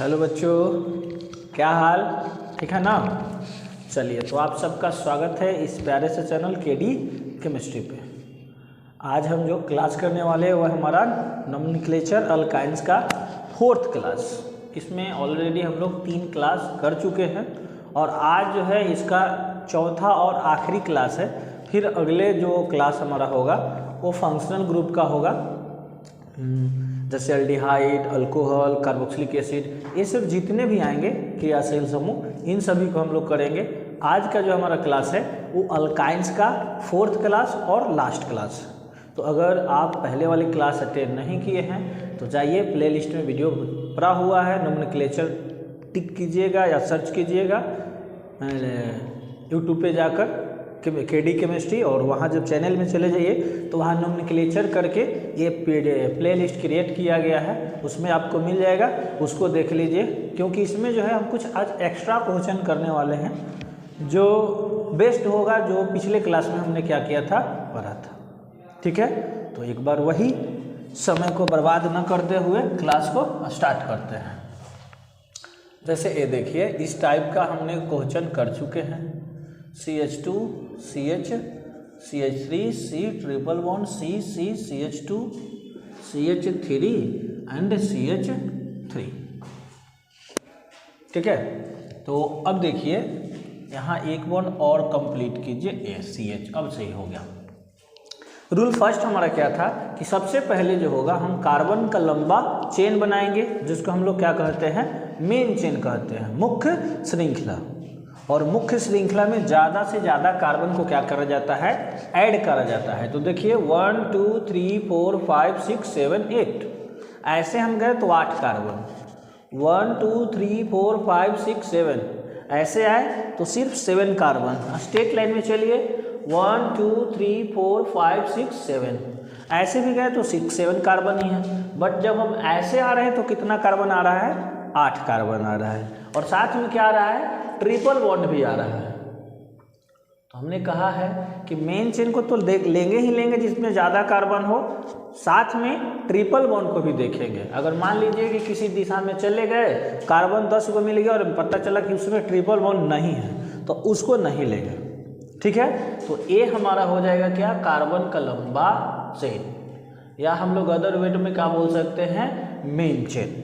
Hello बच्चों, क्या हाल? ठीक है ना? चलिए, तो आप सबका स्वागत है इस प्यारे से चैनल केडी केमिस्ट्री पे। आज हम जो क्लास करने वाले हैं वह हमारा नोमेनक्लेचर अल्काइंस का 4th क्लास। इसमें ऑलरेडी हम लोग 3 क्लास कर चुके हैं और आज जो है इसका 4था और आखिरी क्लास है। फिर अगले जो क्लास हमारा होगा वो फंक्शनल ग्रुप का होगा, जैसे एल्डिहाइड, अल्कोहल, कार्बोक्सिलिक एसिड, ये सब जितने भी आएंगे क्रियाशील समूह, इन सभी को हम लोग करेंगे। आज का जो हमारा क्लास है वो अल्काइंस का 4th क्लास और लास्ट क्लास। तो अगर आप पहले वाली क्लास अटेंड नहीं किए हैं तो जाइए, प्लेलिस्ट में वीडियो पड़ा हुआ है, नोमेनक्लेचर टिक कीजिएगा या सर्च कीजिएगा यूट्यूब पे जाकर केडी केमिस्ट्री, और वहाँ जब चैनल में चले जाइए तो वहाँ नोमेनक्लेचर करके ये प्लेलिस्ट क्रिएट किया गया है, उसमें आपको मिल जाएगा, उसको देख लीजिए। क्योंकि इसमें जो है हम कुछ आज एक्स्ट्रा क्वेश्चन करने वाले हैं जो बेस्ट होगा, जो पिछले क्लास में हमने क्या किया था, पढ़ा था। ठीक है, तो एक बार वही समय को बर्बाद न करते हुए क्लास को स्टार्ट करते हैं। जैसे ये देखिए, इस टाइप का हमने क्वेश्चन कर चुके हैं। CH2 CH CH3 C triple bond C C CH2 CH3 and CH3। ठीक है, तो अब देखिए यहाँ एक बॉन्ड और कंप्लीट कीजिए, CH। अब सही हो गया। रूल फर्स्ट हमारा क्या था कि सबसे पहले जो होगा हम कार्बन का लंबा चेन बनाएंगे, जिसको हम लोग क्या कहते हैं, मेन चेन कहते हैं, मुख्य श्रृंखला। और मुख्य श्रृंखला में ज़्यादा से ज़्यादा कार्बन को क्या करा जाता है, ऐड करा जाता है। तो देखिए 1 2 3 4 5 6 7 8, ऐसे हम गए तो 8 कार्बन, 1 2 3 4 5 6 7, ऐसे आए तो सिर्फ 7 कार्बन। स्ट्रेट लाइन में चलिए, 1 2 3 4 5 6 7, ऐसे भी गए तो 6 7 कार्बन ही है। बट जब हम ऐसे आ रहे हैं तो कितना कार्बन आ रहा है, 8 कार्बन आ रहा है। और साथ में क्या आ रहा है, ट्रिपल बॉन्ड भी आ रहा है। तो हमने कहा है कि मेन चेन को तो लेंगे ही लेंगे जिसमें ज़्यादा कार्बन हो, साथ में ट्रिपल बॉन्ड को भी देखेंगे। अगर मान लीजिए कि किसी दिशा में चले गए, कार्बन 10 को मिल गया और पता चला कि उसमें ट्रिपल बॉन्ड नहीं है, तो उसको नहीं लेंगे। ठीक है, तो ये हमारा हो जाएगा क्या, कार्बन का लंबा चेन, या हम लोग अदर वर्ड में क्या बोल सकते हैं, मेन चेन।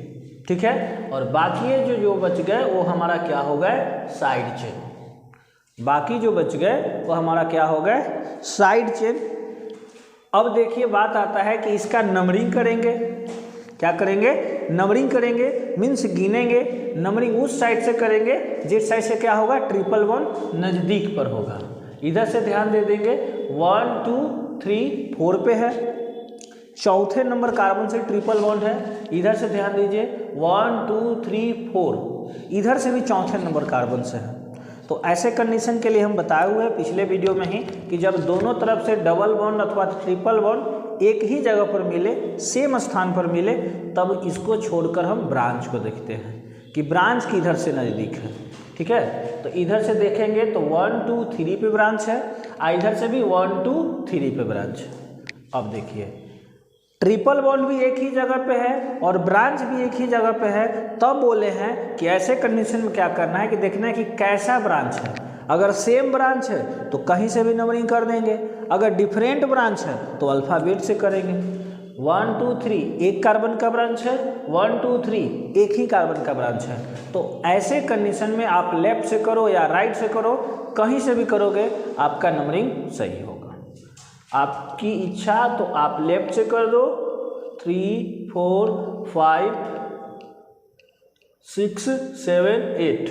ठीक है, और बाकी जो बच गए वो हमारा क्या हो गए, साइड चेन। बाकी जो बच गए वो हमारा क्या हो गए, साइड चेन। अब देखिए बात आता है कि इसका नंबरिंग करेंगे। क्या करेंगे, नंबरिंग करेंगे, मीन्स गिनेंगे। नंबरिंग उस साइड से करेंगे जिस साइड से क्या होगा, ट्रिपल बॉन्ड नज़दीक पर होगा। इधर से ध्यान दे देंगे, 1 2 3 4 पे है, चौथे नंबर कार्बन से ट्रिपल बॉन्ड है। इधर से ध्यान दीजिए, 1 2 3 4, इधर से भी चौथे नंबर कार्बन से है। तो ऐसे कंडीशन के लिए हम बताए हुए हैं पिछले वीडियो में ही कि जब दोनों तरफ से डबल बॉन्ड अथवा ट्रिपल बॉन्ड एक ही जगह पर मिले, सेम स्थान पर मिले, तब इसको छोड़कर हम ब्रांच को देखते हैं कि ब्रांच किधर से नज़दीक है। ठीक है, तो इधर से देखेंगे तो 1 2 3 पे ब्रांच है, इधर से भी 1 2 3 पे ब्रांच है। अब देखिए ट्रिपल बॉन्ड भी एक ही जगह पे है और ब्रांच भी एक ही जगह पे है, तब बोले हैं कि ऐसे कंडीशन में क्या करना है कि देखना है कि कैसा ब्रांच है। अगर सेम ब्रांच है तो कहीं से भी नंबरिंग कर देंगे, अगर डिफरेंट ब्रांच है तो अल्फ़ाबेट से करेंगे। 1 2 3 एक कार्बन का ब्रांच है, 1 2 3 एक ही कार्बन का ब्रांच है। तो ऐसे कंडीशन में आप लेफ्ट से करो या राइट से करो, कहीं से भी करोगे आपका नंबरिंग सही होगा। आपकी इच्छा तो आप लेफ्ट से कर दो, 3 4 5 6 7 8।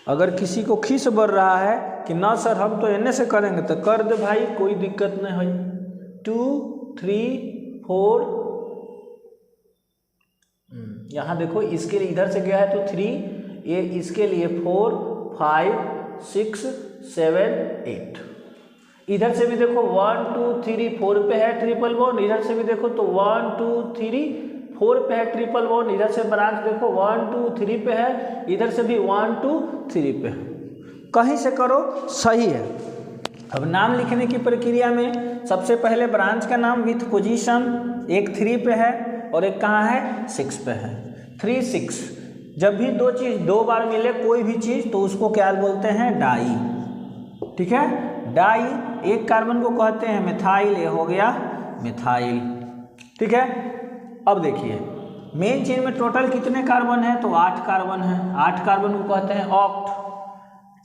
अगर किसी को खींच बढ़ रहा है कि ना सर हम तो एने से करेंगे, तो कर दे भाई, कोई दिक्कत नहीं है। 2 3 4, यहाँ देखो इसके लिए इधर से गया है तो 3, ये इसके लिए 4 5 6 7 8। इधर से भी देखो 1 2 3 4 पे है ट्रिपल बॉन्ड, इधर से भी देखो तो 1 2 3 4 पे है ट्रिपल बॉन्ड, इधर से ब्रांच देखो 1 2 3 पे है, इधर से भी 1 2 3 पे है। कहीं से करो सही है। अब नाम लिखने की प्रक्रिया में सबसे पहले ब्रांच का नाम विथ पोजीशन, एक 3 पे है और एक कहाँ है, 6 पे है। 3 6 जब भी दो चीज़ दो बार मिले कोई भी चीज़ तो उसको क्या बोलते हैं, डाई। ठीक है, डाई। एक कार्बन को कहते हैं मिथाइल, ये हो गया मिथाइल। ठीक है, अब देखिए मेन चेन में टोटल कितने कार्बन है, तो 8 कार्बन है। 8 कार्बन को कहते हैं ऑक्ट।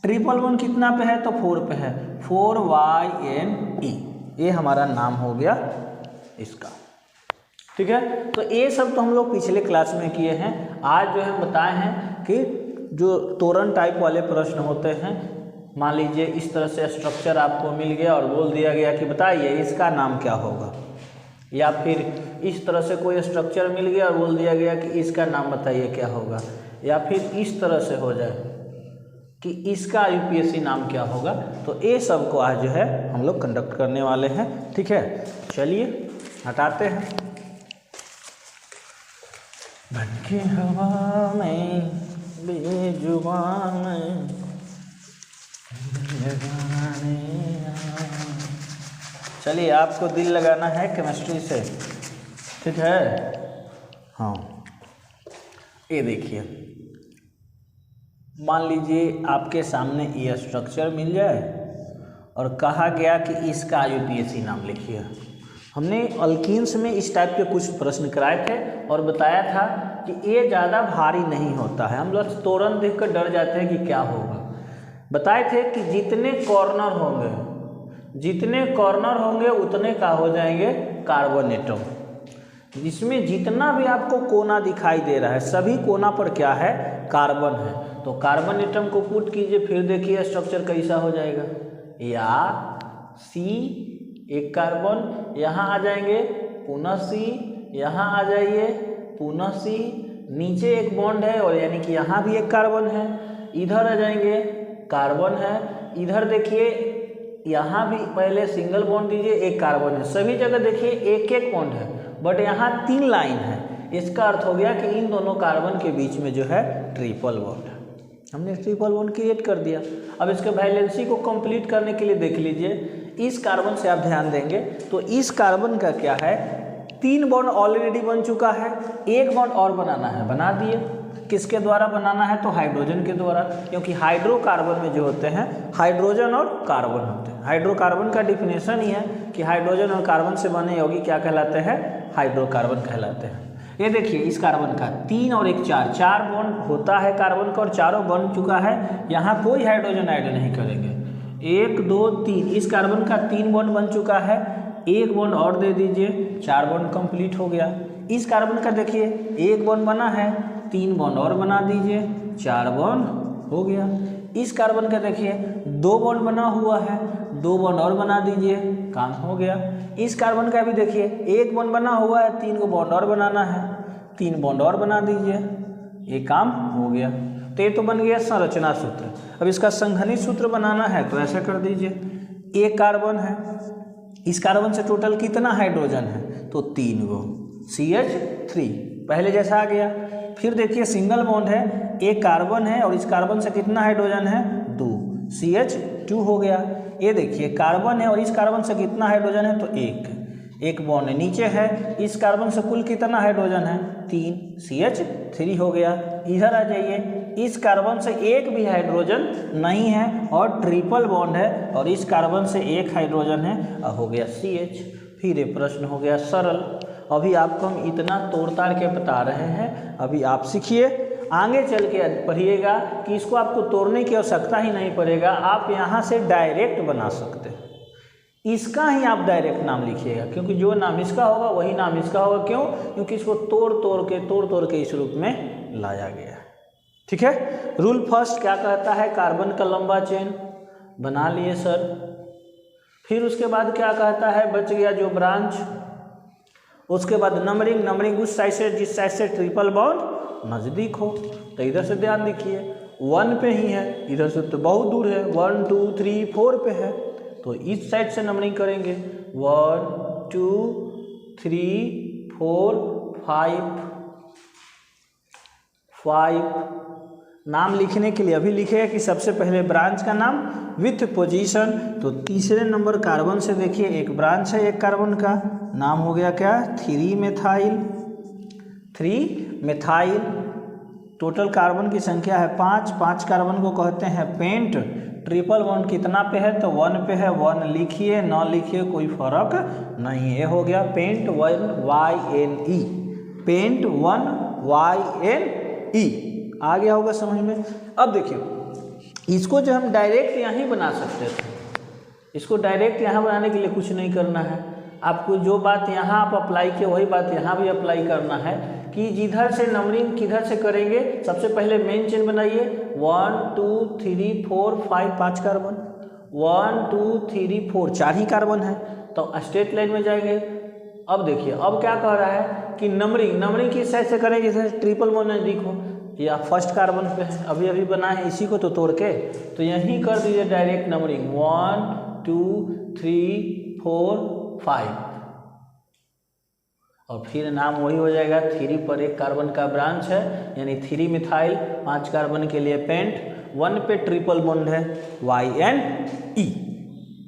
ट्रिपल बॉन्ड कितना पे है, तो 4 पे है, 4YNE, ये हमारा नाम हो गया इसका। ठीक है, तो ये सब तो हम लोग पिछले क्लास में किए हैं। आज जो है बताए हैं कि जो तोरण टाइप वाले प्रश्न होते हैं, मान लीजिए इस तरह से स्ट्रक्चर आपको मिल गया और बोल दिया गया कि बताइए इसका नाम क्या होगा, या फिर इस तरह से कोई स्ट्रक्चर मिल गया और बोल दिया गया कि इसका नाम बताइए क्या होगा, या फिर इस तरह से हो जाए कि इसका यूपीएससी नाम क्या होगा। तो ये सब को आज जो है हम लोग कंडक्ट करने वाले हैं। ठीक है, चलिए हटाते हैं। बनके हवा में बेजुबान चलिए, आपको दिल लगाना है केमिस्ट्री से। ठीक है, हाँ, ये देखिए मान लीजिए आपके सामने ये स्ट्रक्चर मिल जाए और कहा गया कि इसका यूपीएससी नाम लिखिए। हमने अल्कीन्स में इस टाइप के कुछ प्रश्न कराए थे और बताया था कि ये ज़्यादा भारी नहीं होता है। हम लोग तोरण देख कर डर जाते हैं कि क्या होगा। बताए थे कि जितने कॉर्नर होंगे उतने का हो जाएंगे कार्बन एटम। जिसमें जितना भी आपको कोना दिखाई दे रहा है सभी कोना पर क्या है, कार्बन है। तो कार्बन एटम को पुट कीजिए, फिर देखिए स्ट्रक्चर कैसा हो जाएगा। या C एक कार्बन, यहाँ आ जाएंगे पुनः C, यहाँ आ जाइए पुनः C, नीचे एक बॉन्ड है और यानी कि यहाँ भी एक कार्बन है, इधर आ जाएंगे कार्बन है, इधर देखिए यहाँ भी पहले सिंगल बॉन्ड दीजिए, एक कार्बन है। सभी जगह देखिए एक एक बॉन्ड है, बट यहाँ 3 लाइन है। इसका अर्थ हो गया कि इन दोनों कार्बन के बीच में जो है ट्रिपल बॉन्ड है। हमने ट्रिपल बॉन्ड क्रिएट कर दिया। अब इसके वैलेंसी को कंप्लीट करने के लिए देख लीजिए, इस कार्बन से आप ध्यान देंगे तो इस कार्बन का क्या है, 3 बॉन्ड ऑलरेडी बन चुका है, एक बॉन्ड और बनाना है, बना दिए। किसके द्वारा बनाना है, तो हाइड्रोजन के द्वारा, क्योंकि हाइड्रोकार्बन में जो होते हैं हाइड्रोजन और कार्बन होते हैं। हाइड्रोकार्बन का डिफिनेशन ही है कि हाइड्रोजन और कार्बन से बने यौगिक क्या कहलाते हैं, हाइड्रोकार्बन कहलाते हैं। ये देखिए इस कार्बन का 3 और 1 4 बॉन्ड होता है कार्बन का और चारों बन चुका है। यहाँ कोई हाइड्रोजन ऐड नहीं करेंगे। 1 2 3, इस कार्बन का 3 बॉन्ड बन चुका है, एक बॉन्ड और दे दीजिए, 4 बॉन्ड कंप्लीट हो गया। इस कार्बन का देखिए 1 बॉन्ड बना है, 3 बॉन्ड और बना दीजिए, 4 बॉन्ड हो गया। इस कार्बन का देखिए 2 बॉन्ड बना हुआ है, 2 बॉन्ड और बना दीजिए, काम हो गया। इस कार्बन का भी देखिए 1 बॉन्ड बना हुआ है, 3 को बॉन्ड और बनाना है, 3 बॉन्ड और बना दीजिए, ये काम हो गया। तो ये तो बन गया संरचना सूत्र। अब इसका संघनित सूत्र बनाना है तो ऐसा कर दीजिए, एक कार्बन है, इस कार्बन से टोटल कितना हाइड्रोजन है, तो 3 गो, CH3 पहले जैसा आ गया। फिर देखिए सिंगल बॉन्ड है, एक कार्बन है और इस कार्बन से कितना हाइड्रोजन है, 2, CH2 हो गया। ये देखिए कार्बन है और इस कार्बन से कितना हाइड्रोजन है, तो 1 बॉन्ड नीचे है, इस कार्बन से कुल कितना हाइड्रोजन है, 3, CH3 हो गया। इधर आ जाइए, इस कार्बन से एक भी हाइड्रोजन नहीं है और ट्रिपल बॉन्ड है और इस कार्बन से एक हाइड्रोजन है, हो गया CH। फिर ये प्रश्न हो गया सरल। अभी आपको हम इतना तोड़ ताड़ के बता रहे हैं, अभी आप सीखिए, आगे चल के पढ़िएगा कि इसको आपको तोड़ने की आवश्यकता ही नहीं पड़ेगा, आप यहाँ से डायरेक्ट बना सकते हैं। इसका ही आप डायरेक्ट नाम लिखिएगा, क्योंकि जो नाम इसका होगा वही नाम इसका होगा। क्यों? क्योंकि इसको तोड़ तोड़ के इस रूप में लाया गया है। ठीक है, रूल फर्स्ट क्या कहता है, कार्बन का लंबा चेन बना लिए सर। फिर उसके बाद क्या कहता है, बच गया जो ब्रांच। उसके बाद नंबरिंग उस साइड से जिस साइड से ट्रिपल बॉन्ड नज़दीक हो। तो इधर से ध्यान देखिए 1 पे ही है, इधर से तो बहुत दूर है, 1 2 3 4 पे है, तो इस साइड से नंबरिंग करेंगे 1 2 3 4 5। नाम लिखने के लिए अभी लिखेगा कि सबसे पहले ब्रांच का नाम विथ पोजीशन। तो तीसरे नंबर कार्बन से देखिए एक ब्रांच है, एक कार्बन का नाम हो गया क्या, 3 मेथाइल। टोटल कार्बन की संख्या है 5, 5 कार्बन को कहते हैं पेंट। ट्रिपल बॉन्ड कितना पे है, तो 1 पे है, 1 लिखिए, ना लिखिए कोई फर्क नहीं। ये हो गया पेंट 1YNE, पेंट 1YNE। आ गया होगा समझ में। अब देखिए इसको जो हम डायरेक्ट यहीं बना सकते थे, इसको डायरेक्ट यहाँ बनाने के लिए कुछ नहीं करना है आपको। जो बात यहाँ आप अप्लाई किए वही बात यहाँ भी अप्लाई करना है कि जिधर से नंबरिंग किधर से करेंगे। सबसे पहले मेन चेन बनाइए, 1 2 3 4 5, 5 कार्बन, 1 2 3 4, 4 ही कार्बन है, तो स्ट्रेट लाइन में जाएंगे। अब देखिए अब क्या कह रहा है कि नंबरिंग किस साइड से करेंगे, जैसे ट्रिपल बॉन्ड नजदीक हो या फर्स्ट कार्बन पे है, अभी अभी बना है इसी को तो तोड़ के, तो यहीं कर दीजिए डायरेक्ट नंबरिंग 1 2 3 4 5, और फिर नाम वही हो जाएगा। 3 पर एक कार्बन का ब्रांच है, यानी 3 मिथाइल, 5 कार्बन के लिए पेंट, 1 पे ट्रिपल बॉन्ड है YNE।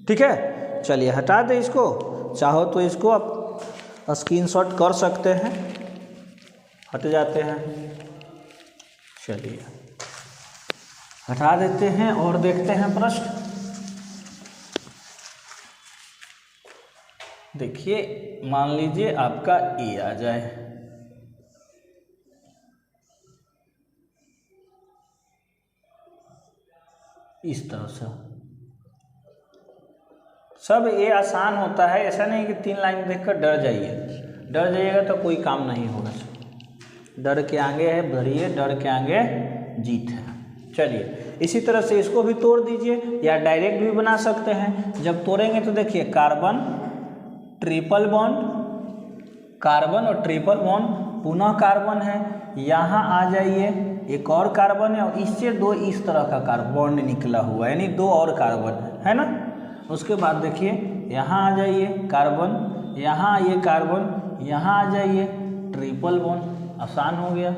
ठीक है, चलिए हटा दे इसको, चाहो तो इसको आप स्क्रीनशॉट कर सकते हैं, हट जाते हैं। चलिए हटा देते हैं और देखते हैं प्रश्न। देखिए मान लीजिए आपका ए आ जाए, इस तरह से सब ए आसान होता है, ऐसा नहीं कि 3 लाइन देखकर डर जाइएगा तो कोई काम नहीं होगा। डर के आगे है बढ़िए, डर के आगे जीत है। चलिए इसी तरह से इसको भी तोड़ दीजिए या डायरेक्ट भी बना सकते हैं। जब तोड़ेंगे तो देखिए कार्बन ट्रिपल बॉन्ड, कार्बन और ट्रिपल बॉन्ड, पुनः कार्बन है, यहाँ आ जाइए एक और कार्बन है और इससे 2 इस तरह का कार्बन बॉन्ड निकला हुआ है, यानी 2 और कार्बन है ना। उसके बाद देखिए यहाँ आ जाइए कार्बन, यहाँ आइए कार्बन, यहाँ आ जाइए ट्रिपल बॉन्ड, आसान हो गया।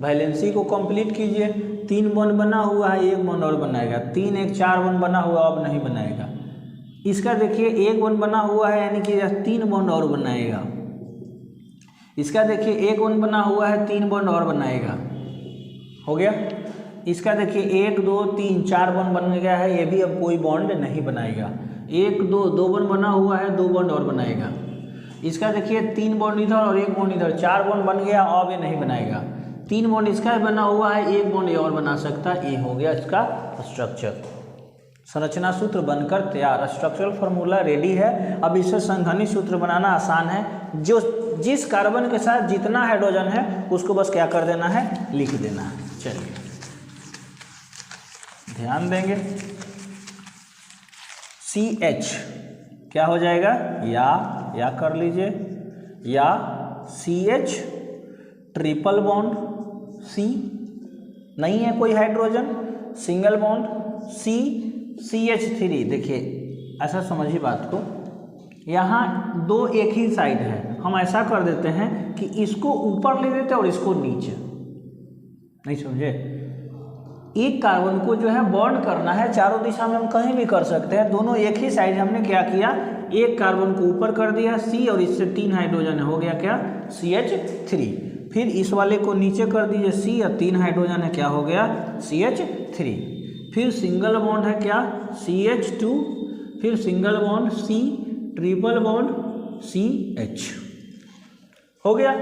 वैलेंसी को कंप्लीट कीजिए, 3 बॉन्ड बना हुआ है, 1 बॉन्ड और बनाएगा, 3 1 4 बॉन्ड बना हुआ अब नहीं बनाएगा। इसका देखिए 1 बॉन्ड बना हुआ है, यानी कि 3 बॉन्ड और बनाएगा। इसका देखिए 1 बॉन्ड बना हुआ है, 3 बॉन्ड और बनाएगा, हो गया। इसका देखिए 1 2 3 4 बॉन्ड बन गया है, ये भी अब कोई बॉन्ड नहीं बनाएगा। 1 2 2 बॉन्ड बना हुआ है, 2 बॉन्ड और बनाएगा। इसका देखिए 3 बॉन्ड इधर और 1 बॉन्ड इधर, 4 बॉन्ड बन गया, अब ये नहीं बनाएगा। 3 बॉन्ड इसका बना हुआ है, 1 बॉन्ड ये और बना सकता है, ये हो गया इसका स्ट्रक्चर। संरचना सूत्र बनकर तैयार, स्ट्रक्चरल फार्मूला रेडी है। अब इससे संघनित सूत्र बनाना आसान है, जो जिस कार्बन के साथ जितना हाइड्रोजन है उसको बस क्या कर देना है, लिख देना है। चलिए ध्यान देंगे, CH क्या हो जाएगा, या कर लीजिए, या CH ट्रिपल बॉन्ड C, नहीं है कोई हाइड्रोजन, सिंगल बॉन्ड CH3। देखिए ऐसा समझिए बात को, यहाँ 2 एक ही साइड है, हम ऐसा कर देते हैं कि इसको ऊपर ले लेते हैं और इसको नीचे, नहीं समझे। एक कार्बन को जो है बॉन्ड करना है, चारों दिशा में हम कहीं भी कर सकते हैं, दोनों एक ही साइड। हमने क्या किया, एक कार्बन को ऊपर कर दिया C और इससे 3 हाइड्रोजन हो गया क्या, CH3। फिर इस वाले को नीचे कर दीजिए C और 3 हाइड्रोजन है, क्या हो गया, CH3। फिर सिंगल बॉन्ड है क्या, CH2, फिर single bond C, triple bond CH, हो गया।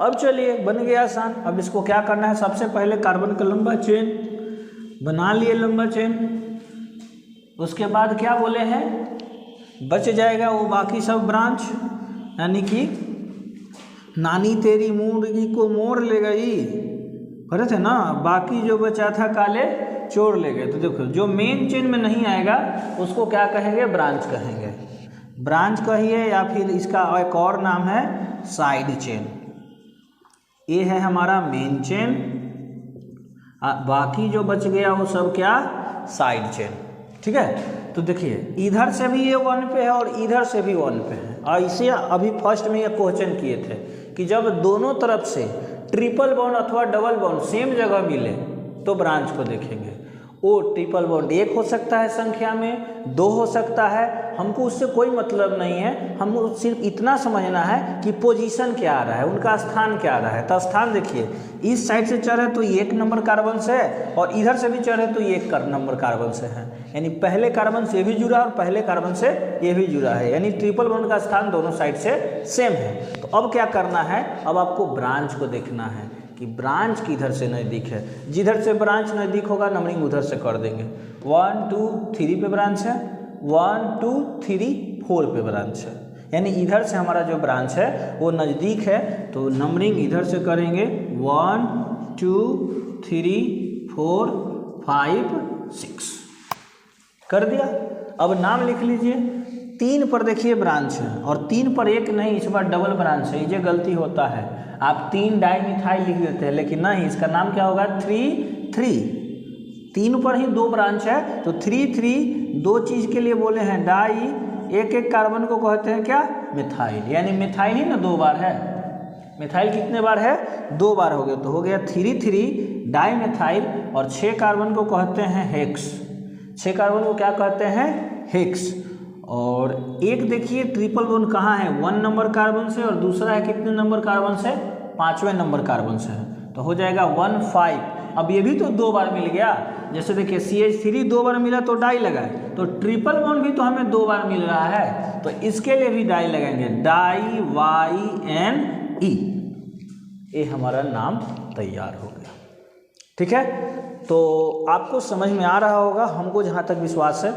अब चलिए बन गया आसान। अब इसको क्या करना है, सबसे पहले कार्बन का लंबा चेन बना लिए, लंबा चेन। उसके बाद क्या बोले हैं, बच जाएगा वो बाकी सब ब्रांच, यानी कि नानी तेरी मुर्गी को मोड़ ले गई, करे थे ना, बाकी जो बचा था काले चोर ले गए। तो देखो जो मेन चेन में नहीं आएगा उसको क्या कहेंगे, ब्रांच कहेंगे, ब्रांच कहिए, या फिर इसका एक और नाम है साइड चेन। ये है हमारा मेन चेन, बाकी जो बच गया वो सब क्या, साइड चेन। ठीक है, तो देखिए इधर से भी ये 1 पे है और इधर से भी 1 पे है। और इसे अभी फर्स्ट में ये क्वेश्चन किए थे कि जब दोनों तरफ से ट्रिपल बॉन्ड अथवा डबल बॉन्ड सेम जगह मिले तो ब्रांच को देखेंगे। ओ ट्रिपल बॉन्ड एक हो सकता है संख्या में, 2 हो सकता है, हमको उससे कोई मतलब नहीं है, हमको सिर्फ इतना समझना है कि पोजीशन क्या आ रहा है, उनका स्थान क्या आ रहा है। तो स्थान देखिए, इस साइड से चढ़ है तो ये 1 नंबर कार्बन से है, और इधर से भी चढ़ है तो ये 1 नंबर कार्बन से है, यानी पहले कार्बन से ये भी जुड़ा है और पहले कार्बन से ये भी जुड़ा है, यानी ट्रिपल बॉन्ड का स्थान दोनों साइड से सेम है। तो अब क्या करना है, अब आपको ब्रांच को देखना है कि ब्रांच किधर से नज़दीक है। जिधर से ब्रांच नज़दीक होगा नंबरिंग उधर से कर देंगे। 1 2 3 पे ब्रांच है, 1 2 3 4 पे ब्रांच है, यानी इधर से हमारा जो ब्रांच है वो नज़दीक है, तो नंबरिंग इधर से करेंगे 1 2 3 4 5 6 कर दिया। अब नाम लिख लीजिए। 3 पर देखिए ब्रांच है, और 3 पर एक नहीं, इस बार डबल ब्रांच है, ये गलती होता है, आप 3 डाइमिथाइल लिख देते हैं, लेकिन नहीं, इसका नाम क्या होगा 3 3। 3 पर ही 2 ब्रांच है, तो 3 3 दो चीज़ के लिए बोले हैं डाई, एक कार्बन को कहते हैं क्या, मिथाइल, यानी मिथाइल ही ना 2 बार है। मिथाइल कितने बार है, 2 बार हो गया, तो हो गया 3 3 डाई मिथाइल, और 6 कार्बन को कहते हैं हेक्स। 6 कार्बन को क्या कहते हैं, हेक्स। और एक देखिए ट्रिपल बॉन्ड कहाँ है, 1 नंबर कार्बन से, और दूसरा है कितने नंबर कार्बन से, 5वें नंबर कार्बन से है, तो हो जाएगा 1 5। अब ये भी तो 2 बार मिल गया, जैसे देखिए CH3 2 बार मिला तो डाई लगाए, तो ट्रिपल बॉन्ड भी तो हमें 2 बार मिल रहा है, तो इसके लिए भी डाई लगाएंगे, डाई YNE, ये हमारा नाम तैयार हो गया। ठीक है, तो आपको समझ में आ रहा होगा, हमको जहाँ तक विश्वास है।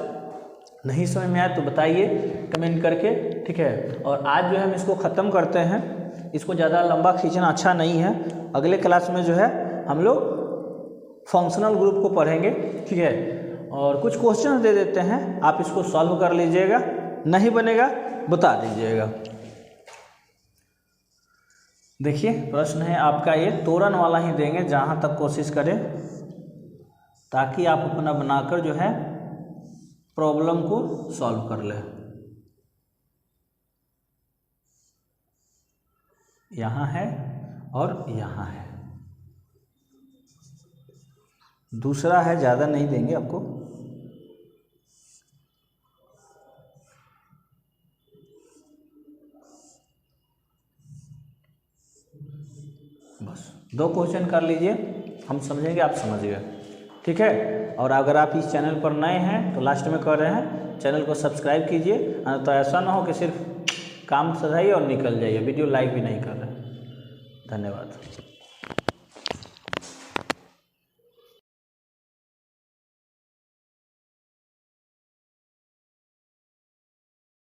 नहीं समझ में आया तो बताइए कमेंट करके, ठीक है। और आज जो है हम इसको ख़त्म करते हैं, इसको ज़्यादा लंबा खींचना अच्छा नहीं है। अगले क्लास में जो है हम लोग फंक्शनल ग्रुप को पढ़ेंगे, ठीक है। और कुछ क्वेश्चन दे देते हैं, आप इसको सॉल्व कर लीजिएगा, नहीं बनेगा बता दीजिएगा। देखिए प्रश्न है आपका, ये तोरण वाला ही देंगे, जहाँ तक कोशिश करें, ताकि आप अपना बनाकर जो है प्रॉब्लम को सॉल्व कर ले। यहाँ है और यहाँ है, दूसरा है, ज़्यादा नहीं देंगे आपको। बस 2 क्वेश्चन कर लीजिए, हम समझेंगे, आप समझ गए, ठीक है। और अगर आप इस चैनल पर नए हैं तो लास्ट में कर रहे हैं, चैनल को सब्सक्राइब कीजिए, तो ऐसा ना हो कि सिर्फ काम सजाइए और निकल जाइए, वीडियो लाइक भी नहीं कर रहे हैं। धन्यवाद।